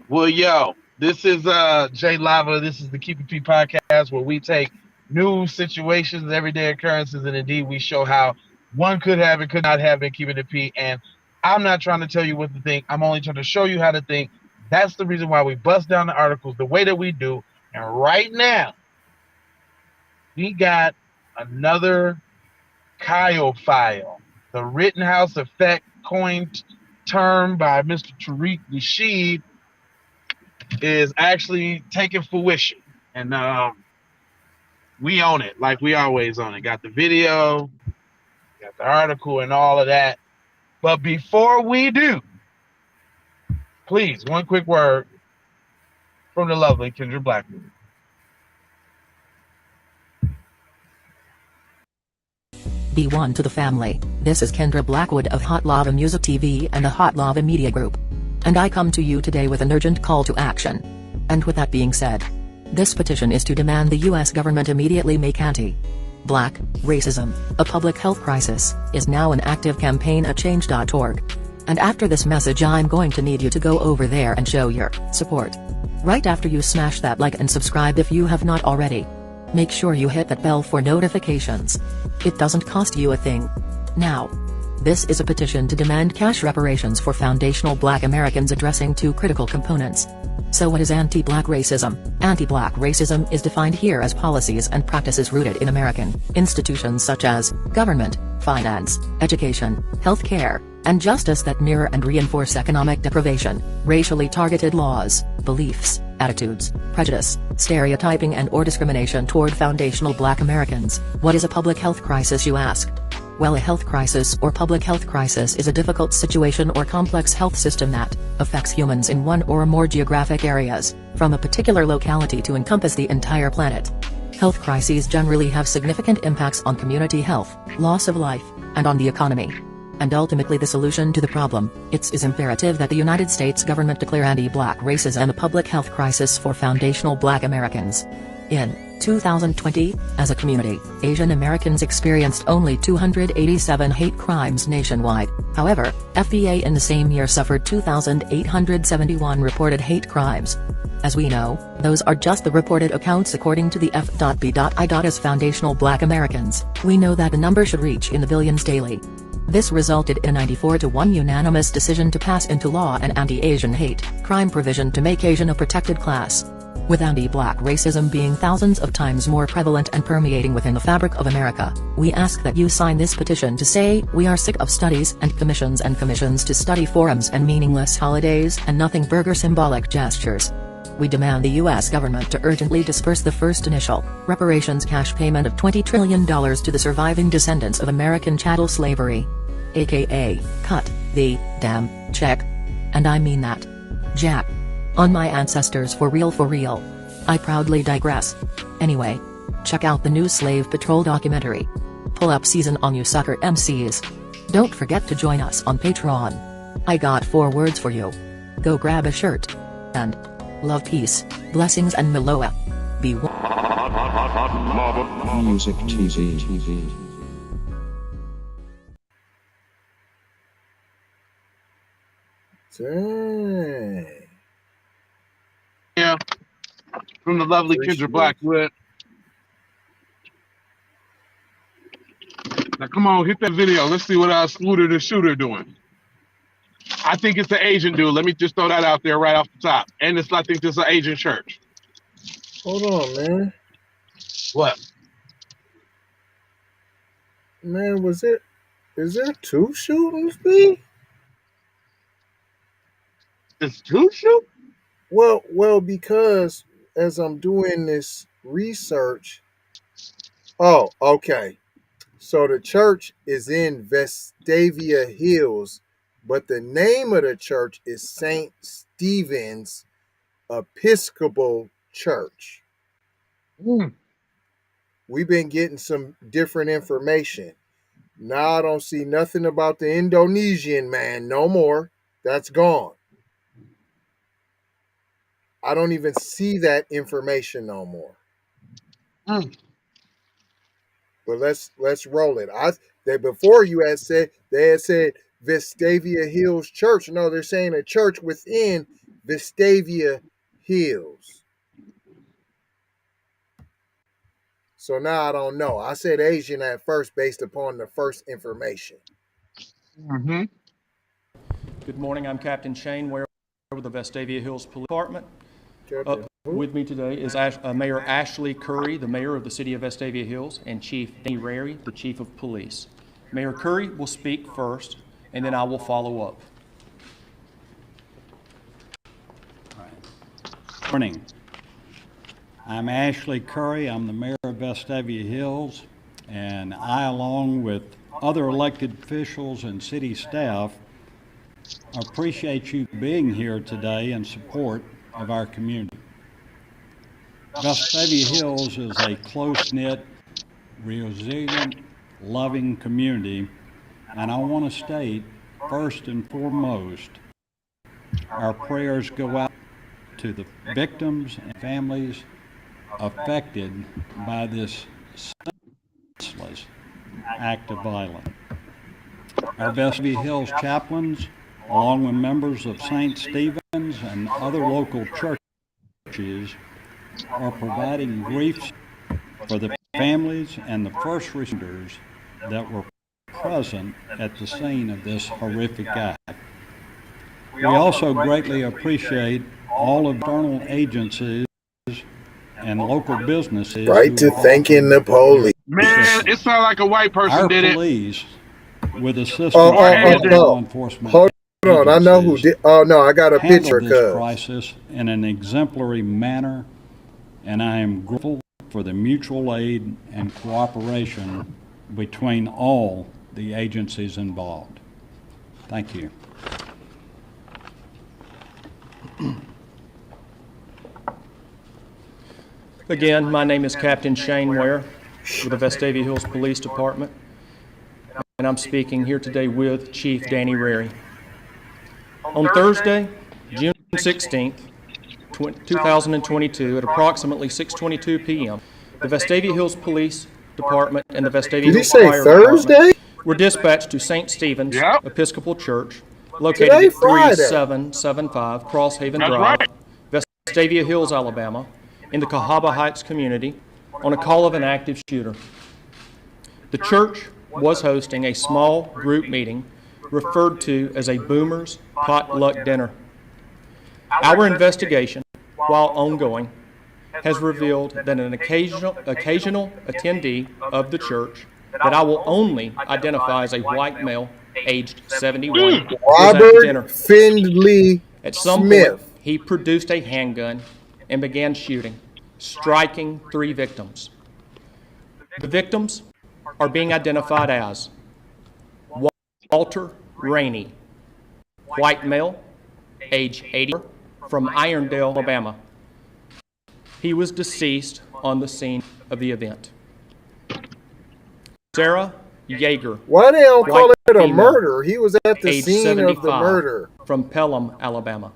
Well, yo, this is Jay Lava. This is the Keep It P podcast where we take news, situations, everyday occurrences, and indeed we show how one could have and could not have been keeping it P. And I'm not trying to tell you what to think. I'm only trying to show you how to think. That's the reason why we bust down the articles the way that we do. And right now, we got another Kyle file, the Rittenhouse effect coined term by Mr. Tariq Nasheed is actually taking fruition. And we own it like we always own it. Got the video, got the article, and all of that. But before we do, please, one quick word from the lovely Kendra Blackwood. Be one to the family. This is Kendra Blackwood of Hot Lava Music TV and the Hot Lava Media Group. And I come to you today with an urgent call to action. And with that being said, this petition is to demand the US government immediately make anti-black racism a public health crisis is now an active campaign at change.org. And after this message I'm going to need you to go over there and show your support. Right after you smash that like and subscribe if you have not already. Make sure you hit that bell for notifications. It doesn't cost you a thing. Now, this is a petition to demand cash reparations for foundational Black Americans addressing two critical components. So what is anti-Black racism? Anti-Black racism is defined here as policies and practices rooted in American institutions such as government, finance, education, healthcare, and justice that mirror and reinforce economic deprivation, racially targeted laws, beliefs, attitudes, prejudice, stereotyping and/or discrimination toward foundational Black Americans. What is a public health crisis, you ask? Well, a health crisis or public health crisis is a difficult situation or complex health system that affects humans in one or more geographic areas, from a particular locality to encompass the entire planet. Health crises generally have significant impacts on community health, loss of life, and on the economy. And ultimately the solution to the problem, it is imperative that the United States government declare anti-Black racism a public health crisis for foundational Black Americans. In 2020, as a community, Asian Americans experienced only 287 hate crimes nationwide. However, FBA in the same year suffered 2,871 reported hate crimes. As we know, those are just the reported accounts according to the F.B.I. As foundational Black Americans, we know that the number should reach in the billions daily. This resulted in a 94-1 unanimous decision to pass into law an anti-Asian hate crime provision to make Asian a protected class. With anti-Black racism being thousands of times more prevalent and permeating within the fabric of America, we ask that you sign this petition to say we are sick of studies and commissions to study forums and meaningless holidays and nothing burger symbolic gestures. We demand the U.S. government to urgently disperse the first initial reparations cash payment of $20 trillion to the surviving descendants of American chattel slavery. AKA, cut the damn check. And I mean that. Jack. On my ancestors for real for real. I proudly digress. Anyway. Check out the new Slave Patrol documentary. Pull up season on you sucker MCs. Don't forget to join us on Patreon. I got 4 words for you. Go grab a shirt. And love, peace, blessings and Meloa. Be Music TV. Dang. Yeah, from the lovely Kendra Blackwood. Now come on, hit that video. Let's see what Scooter the Shooter doing. I think it's the Asian dude. Let me just throw that out there right off the top. And I think this is an Asian church. Hold on, man. What? Man, is there 2 shootings, B? It's 2 shoot? Well, because as I'm doing this research, oh, okay. So the church is in Vestavia Hills, but the name of the church is St. Stephen's Episcopal Church. We've been getting some different information. Now I don't see nothing about the Indonesian man no more. That's gone. I don't even see that information no more. But let's roll it. Before you had said they had said Vestavia Hills Church. No, they're saying a church within Vestavia Hills. So now I don't know. I said Asian at first based upon the first information. Mm-hmm. Good morning. I'm Captain Shane Ware with the Vestavia Hills Police Department. Captain With me today is Mayor Ashley Curry, the mayor of the city of Vestavia Hills, and Chief Danny Rary, the chief of police. Mayor Curry will speak first, and then I will follow up. Morning. I'm Ashley Curry. I'm the mayor of Vestavia Hills, and I, along with other elected officials and city staff, appreciate you being here today in support of our community. Vestavia Hills is a close-knit, resilient, loving community, and I want to state, first and foremost, our prayers go out to the victims and families affected by this senseless act of violence. Our Vestavia Hills chaplains, along with members of St. Stephen's and other local churches, are providing grief for the families and the first responders that were present at the scene of this horrific act. We also greatly appreciate all of external agencies and local businesses. Right to thanking the police. Man, it sounds like a white person Our did it. police, with assistance from law enforcement Hold on, I know who agencies, did. Oh no, I got a picture. handled this crisis in an exemplary manner, and I am grateful for the mutual aid and cooperation between all the agencies involved. Thank you. Again, my name is Captain Shane Ware with the Vestavia Hills Police Department, and I'm speaking here today with Chief Danny Rary. On Thursday, June 16th, 2022, at approximately 6:22 p.m., the Vestavia Hills Police Department and the Vestavia Did he Hills say Fire Thursday? Department were dispatched to St. Stephen's Yep. Episcopal Church, located Today, at Friday. 3775 Crosshaven That's Drive, right. Vestavia Hills, Alabama, in the Cahaba Heights community, on a call of an active shooter. The church was hosting a small group meeting referred to as a Boomers Potluck Dinner. Our investigation, while ongoing, has revealed that an occasional attendee of the church that I will only identify as a white male aged 71 was at the dinner. Robert Findley At some Smith. point, he produced a handgun and began shooting, striking 3 victims. The victims are being identified as Walter Rainey, white male, age 80, from Irondale, Alabama. He was deceased on the scene of the event. Sarah Yeager, Why they don't call white it a female, murder? He was at the age scene of the 75, murder. from Pelham, Alabama.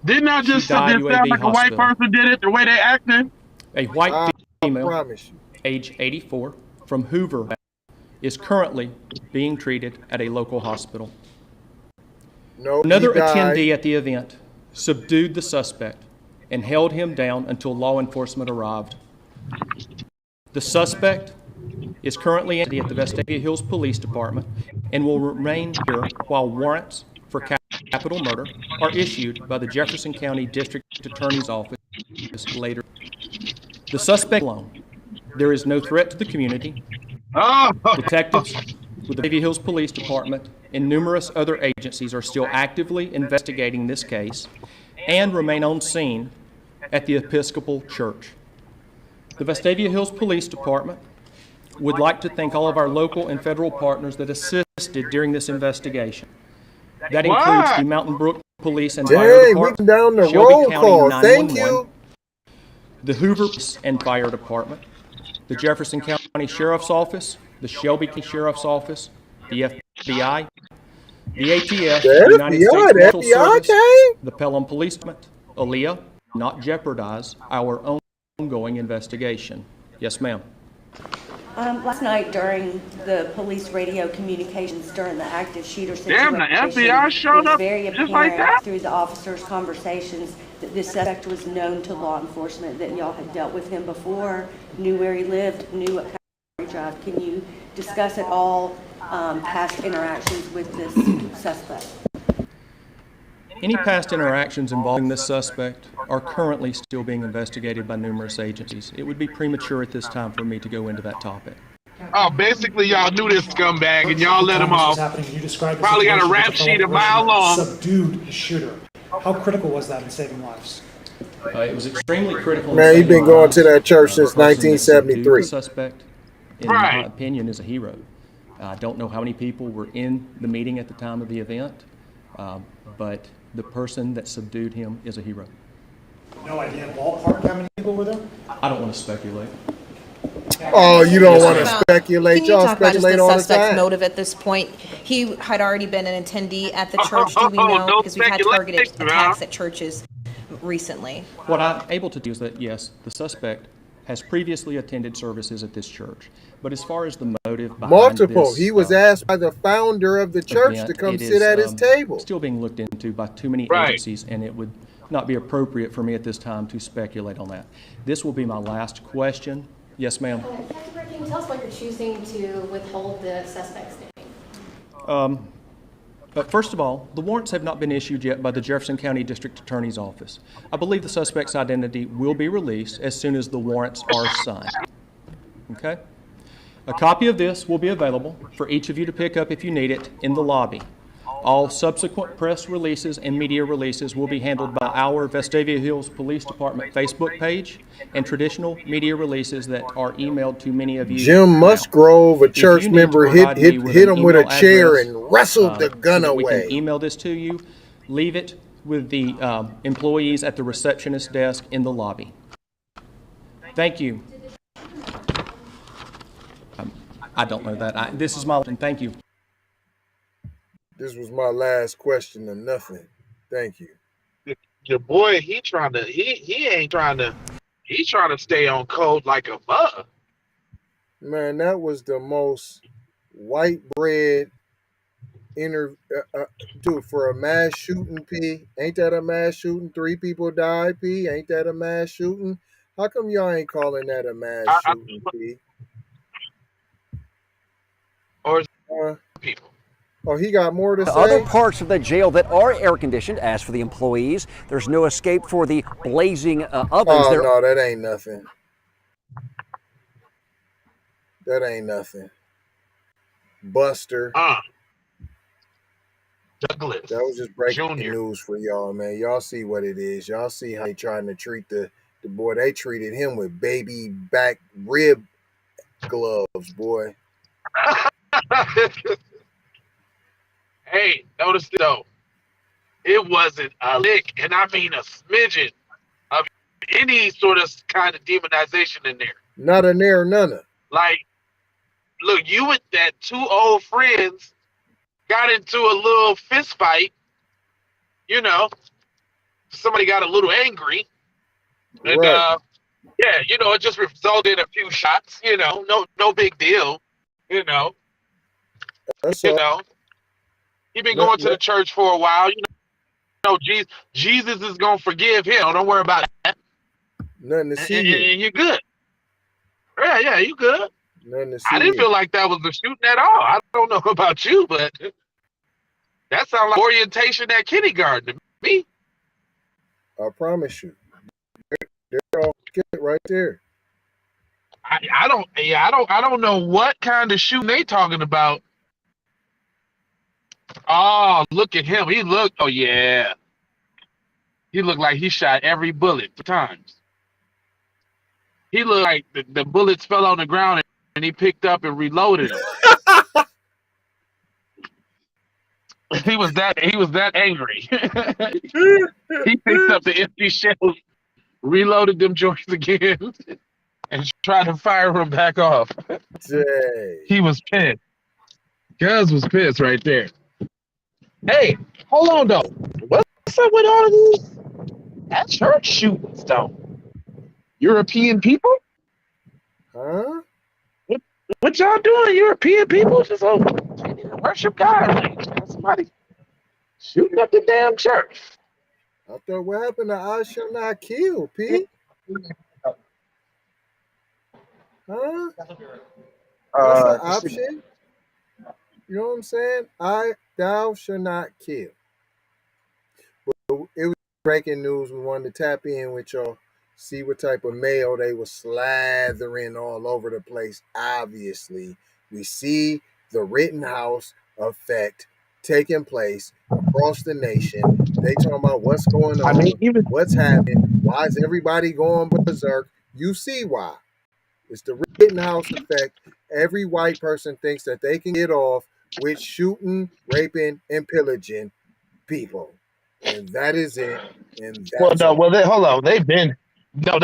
Didn't I just She died sound UAB like a white hospital. person did it, the way they acting? A white I female, promise you. age 84, from Hoover, is currently being treated at a local hospital. No, Another he died. attendee at the event subdued the suspect and held him down until law enforcement arrived. The suspect is currently at the Vestavia Hills Police Department and will remain here while warrants for capital murder are issued by the Jefferson County District Attorney's Office later. The suspect alone. There is no threat to the community. Oh, Detectives with the Vestavia Hills Police Department and numerous other agencies are still actively investigating this case and remain on scene at the Episcopal Church. The Vestavia Hills Police Department would like to thank all of our local and federal partners that assisted during this investigation. That includes the Mountain Brook Police and Fire Dang, we Department, can down the Shelby roll County call. Thank 911, you. the Hoover Police and Fire Department, the Jefferson County Sheriff's Office, the Shelby County Sheriff's Office, the FBI, the ATF, The United States FBI, the Marshal FBI Service, came? the Pelham Police Department, ALEA, not jeopardize our ongoing investigation. Yes, ma'am. Last night during the police radio communications during the active shooter Damn, situation, the FBI showed it was up very just like apparent that? through the officers' conversations that this suspect was known to law enforcement, that y'all had dealt with him before, knew where he lived, knew what kind of car he drove. Can you discuss at all past interactions with this suspect? Any past interactions involving this suspect are currently still being investigated by numerous agencies. It would be premature at this time for me to go into that topic. Oh, basically y'all knew this scumbag and y'all let him off. You described Probably got a rap sheet a mile long. Subdued the shooter. How critical was that in saving lives? It was extremely critical. Man, he's been going to that church since 1973. The suspect, in my opinion, is a hero. I don't know how many people were in the meeting at the time of the event, but the person that subdued him is a hero. No idea ballpark how many people were there? I don't want to speculate. Oh, you don't want to speculate. Can you Y'all talk about just speculate the all the suspect's time. motive at this point? He had already been an attendee at the church, do we know? No Because we've had targeted speculation, attacks at churches recently. What I'm able to do is that, yes, the suspect has previously attended services at this church. But as far as the motive behind Multiple. this, He was asked by the founder of the church event, to come it sit is, at his table. still being looked into by too many agencies, and it would not be appropriate for me at this time to speculate on that. This will be my last question. Yes, ma'am. Can you tell us why you're choosing to withhold the suspect's name? But first of all, the warrants have not been issued yet by the Jefferson County District Attorney's Office. I believe the suspect's identity will be released as soon as the warrants are signed. Okay? A copy of this will be available for each of you to pick up if you need it in the lobby. All subsequent press releases and media releases will be handled by our Vestavia Hills Police Department Facebook page and traditional media releases that are emailed to many of you. Jim Musgrove, a church member, hit him with a chair address, and wrestled the gun so that we away. can email this to you. Leave it with the employees at the receptionist desk in the lobby. Thank you. I don't know that. This is my thank you. This was my last question or nothing. Thank you. Your boy, he's trying to stay on code like a mug. Man, that was the most white bread dude, for a mass shooting, P. Ain't that a mass shooting? 3 people died, P. Ain't that a mass shooting? How come y'all ain't calling that a mass shooting, P? Or people. Oh, he got more to say? Other parts of the jail that are air-conditioned. As for the employees, there's no escape for the blazing ovens. Oh, no, that ain't nothing. That ain't nothing. Buster. Douglas. That was just breaking Junior. news for y'all, man. Y'all see what it is. Y'all see how they trying to treat the boy. They treated him with baby back rib gloves, boy. Hey, notice though, it wasn't a lick, and I mean a smidgen of any sort of kind of demonization in there. Not a near none. Like, look, you and that 2 old friends got into a little fist fight. You know, somebody got a little angry, and Right. yeah, you know, it just resulted in a few shots. You know, no big deal. You know, That's you all. know. He been going to the church for a while. You know, Jesus is gonna forgive him. Don't worry about that. Nothing to see And here. you're good. Yeah, you good. Nothing to see I didn't here. feel like that was a shooting at all. I don't know about you, but that sounds like orientation at kindergarten to me. I promise you. They're all get right there. I don't know what kind of shooting they talking about. Oh, look at him. Oh yeah. He looked like he shot every bullet 2 times. He looked like the bullets fell on the ground and he picked up and reloaded them. He was that angry. He picked up the empty shells, reloaded them joints again, and tried to fire them back off. Dang. He was pissed. Cuz was pissed right there. Hey, hold on though. What's up with all of these at church shootings though? European people? Huh? What y'all doing, European people? Just worship God. Like, somebody shooting up the damn church. I thought, what happened to I shall not kill, P? Huh? That's an option. You know what I'm saying? Thou shall not kill. But it was breaking news. We wanted to tap in with y'all, see what type of mail they were slathering all over the place. Obviously, we see the Rittenhouse effect taking place across the nation. They talking about what's going on, what's happening, why is everybody going berserk? You see why. It's the Rittenhouse effect. Every white person thinks that they can get off with shooting, raping, and pillaging people. And that is it. And that's hold on. They've been do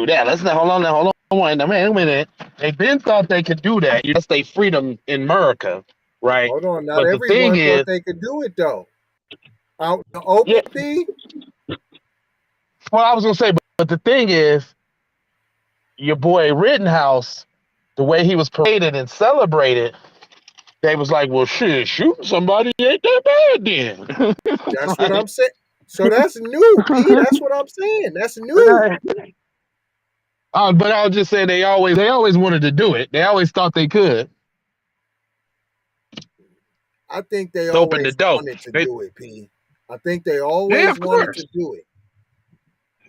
that. Let's not hold on. Wait a minute. They've been thought they could do that. That's their freedom in America, right? Hold on. Not everyone thought they could do it though. Out in the open, P? Well, I was gonna say, but the thing is, your boy Rittenhouse, the way he was paraded and celebrated, they was like, well, shit, shooting somebody ain't that bad then. That's what I'm saying. So that's new, P. That's what I'm saying. That's new. But I was just saying they always wanted to do it. They always thought they could. I think they always wanted to do it, P. I think they always wanted to do it.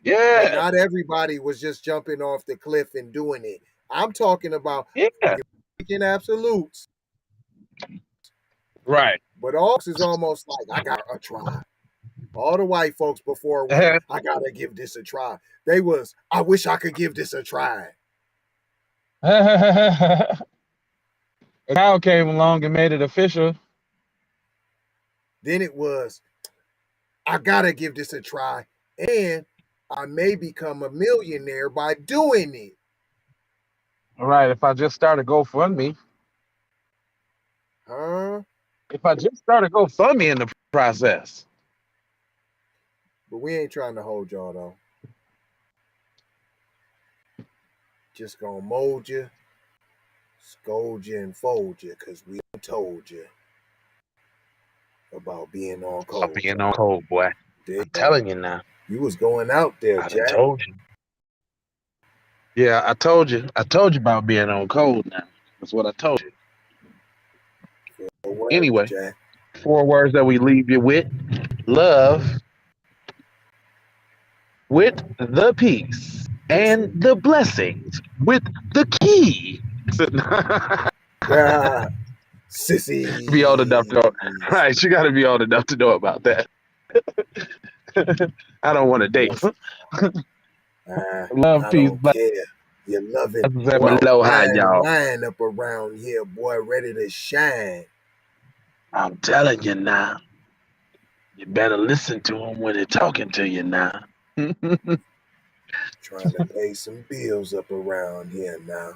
Yeah. But not everybody was just jumping off the cliff and doing it. I'm talking about speaking absolutes. Right. But all is almost like, I got a try. All the white folks before went, I gotta give this a try. They was, I wish I could give this a try. Kyle came along and made it official. Then it was, I gotta give this a try, and I may become a millionaire by doing it. All right, if I just start a GoFundMe. Huh? If I just start a GoFundMe in the process. But we ain't trying to hold y'all, though. Just gonna mold you, scold you, and fold you, because we told you about being on cold. About being on cold, boy. I'm telling you now. You was going out there, Jack. I told you. Yeah, I told you. I told you about being on cold now. That's what I told you. Anyway, Jack. 4 words that we leave you with. Love, with the peace, and the blessings, with the key. Sissy. Be old enough to know. Right, you got to be old enough to know about that. I don't want to date. Love, peace, blessings. You love it. Line up around here, boy, ready to shine. I'm telling you now. You better listen to him when they're talking to you now. Trying to pay some bills up around here now.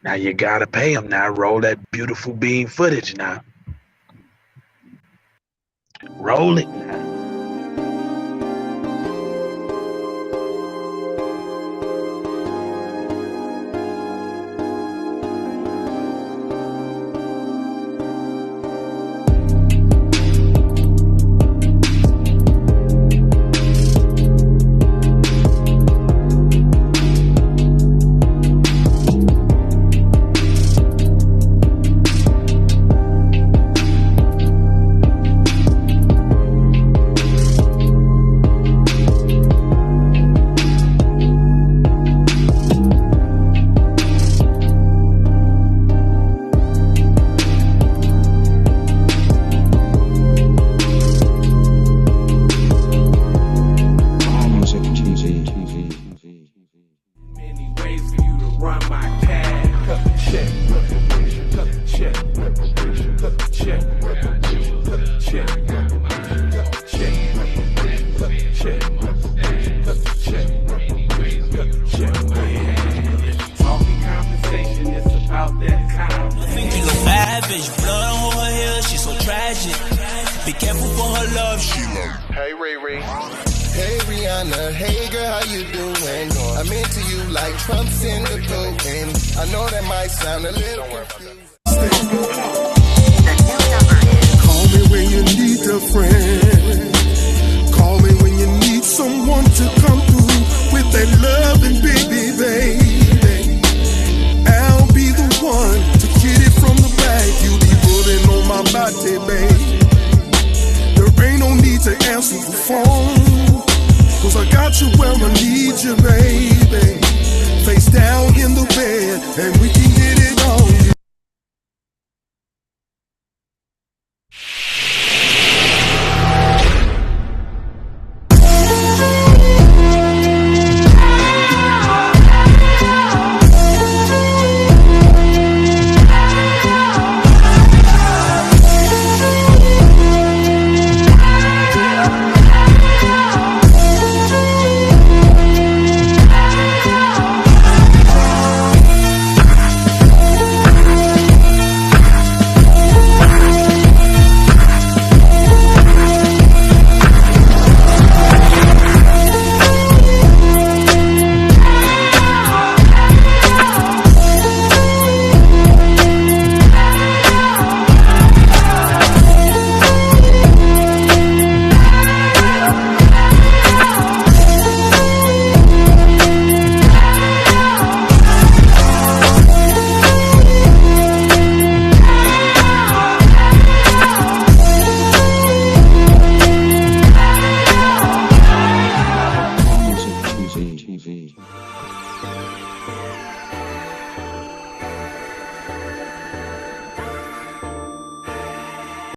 Now you gotta pay him now. Roll that beautiful bean footage now. Roll it now. love, Sheila. Hey, Riri. Hey, Rihanna. Hey, girl, how you doing? I'm into you like Trump's in the cocaine. I know that might sound a little confusing. Call me when you need a friend. Call me when you need someone to come through with that loving baby. I'll be the one to get it from the back. You be putting on my body, babe. There ain't no need to answer the phone, 'cause I got you where I need you, babe.